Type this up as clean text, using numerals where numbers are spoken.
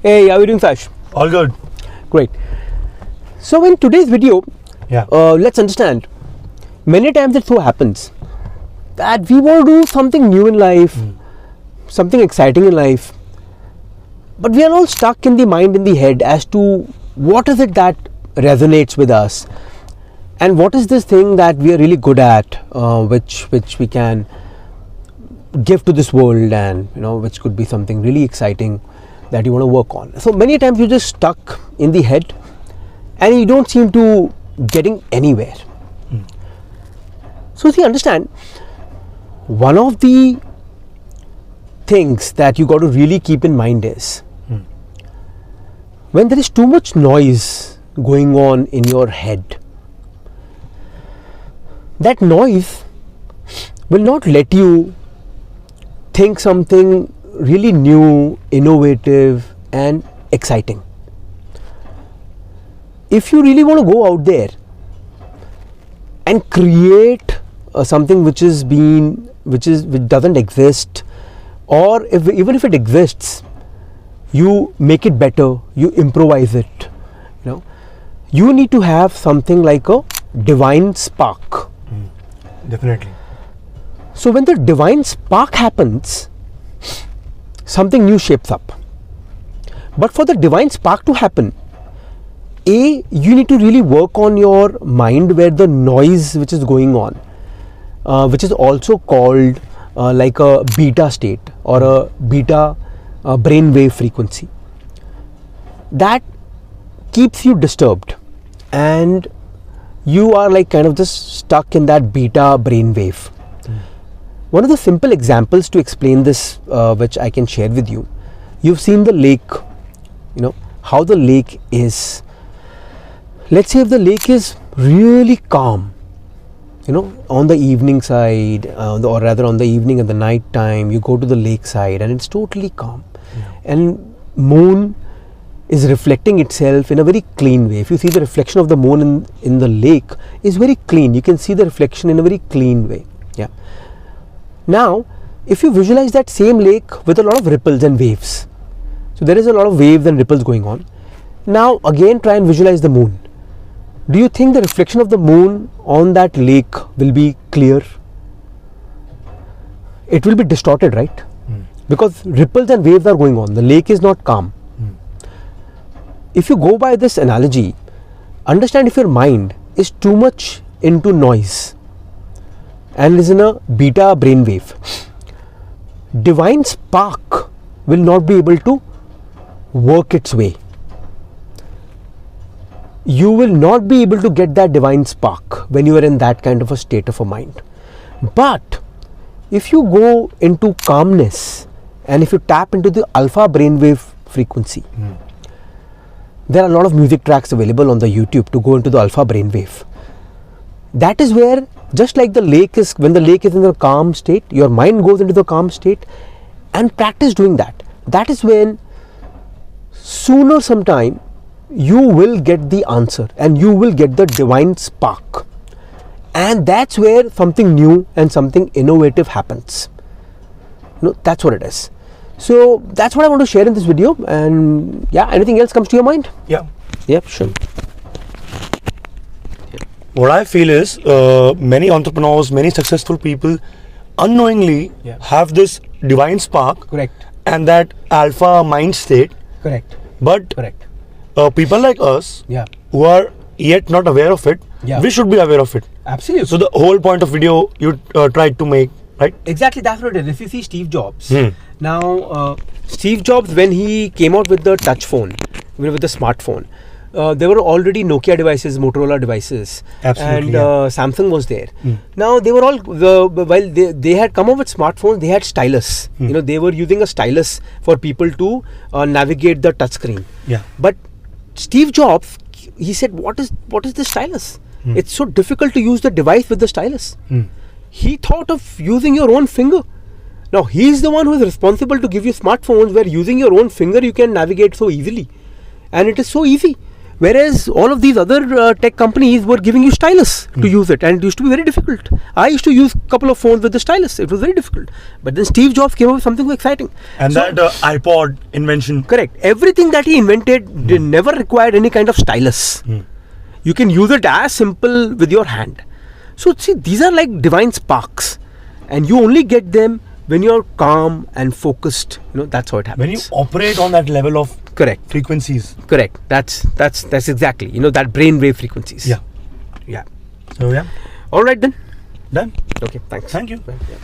Hey, how are you doing, Sash? All good. Great. So in today's video, Yeah. let's understand, many times it so happens that we want to do something new in life, something exciting in life, but we are all stuck in the mind, in the head as to what is it that resonates with us and what is this thing that we are really good at, which we can give to this world, and which could be something really exciting that you want to work on. So many times you're just stuck in the head and you don't seem to getting anywhere. So see, understand, one of the things that you got to really keep in mind is when there is too much noise going on in your head, that noise will not let you think something really new, innovative and exciting. If you really want to go out there and create something which doesn't exist, or even if it exists, you make it better, you improvise it, you need to have something like a divine spark. Definitely. So when the divine spark happens, something new shapes up. But for the divine spark to happen, you need to really work on your mind, where the noise which is going on, which is also called like a beta state or a beta brainwave frequency, that keeps you disturbed and you are like kind of just stuck in that beta brainwave. One of the simple examples to explain this, which I can share with you, you've seen the lake, how the lake is. Let's say if the lake is really calm, on the evening side, or rather on the evening and the night time, you go to the lake side and it's totally calm. And moon is reflecting itself in a very clean way. If you see the reflection of the moon in the lake is very clean, you can see the reflection in a very clean way. Yeah. Now, if you visualize that same lake with a lot of ripples and waves, so there is a lot of waves and ripples going on. Now again try and visualize the moon. Do you think the reflection of the moon on that lake will be clear? It will be distorted, right? Because ripples and waves are going on. The lake is not calm. If you go by this analogy, understand, if your mind is too much into noise and is in a beta brainwave, divine spark will not be able to work its way. You will not be able to get that divine spark when you are in that kind of a state of a mind. But if you go into calmness and if you tap into the alpha brainwave frequency, there are a lot of music tracks available on the YouTube to go into the alpha brainwave. That is where, just like the lake is, when the lake is in a calm state, your mind goes into the calm state, and practice doing that. That is when sooner sometime you will get the answer and you will get the divine spark, and that's where something new and something innovative happens. That's what it is. So that's what I want to share in this video. And yeah, anything else comes to your mind? Yeah. Sure. What I feel is many entrepreneurs, many successful people unknowingly have this divine spark. Correct. And that alpha mind state. Correct. But Correct. People like us who are yet not aware of it, we should be aware of it. Absolutely. So the whole point of video you tried to make, right? Exactly, that's what it is. If you see Steve Jobs, now Steve Jobs, when he came out with the touch phone, with the smartphone, there were already Nokia devices, Motorola devices, Absolutely, and Samsung was there. Now they were all, while they had come up with smartphones, they had stylus. They were using a stylus for people to navigate the touch screen. But Steve Jobs, he said, what is the stylus? It's so difficult to use the device with the stylus. He thought of using your own finger. Now he's the one who is responsible to give you smartphones where using your own finger you can navigate so easily, and it is so easy. Whereas all of these other tech companies were giving you stylus to use it, and it used to be very difficult. I used to use a couple of phones with the stylus. It was very difficult. But then Steve Jobs came up with something so exciting. And so, that iPod invention. Correct. Everything that he invented never required any kind of stylus. You can use it as simple with your hand. So see, these are like divine sparks, and you only get them when you're calm and focused. That's how it happens. When you operate on that level of correct frequencies. Correct. That's exactly that brainwave frequencies. Yeah. Yeah. So yeah. All right then. Done. Okay. Thanks. Thank you. Yeah.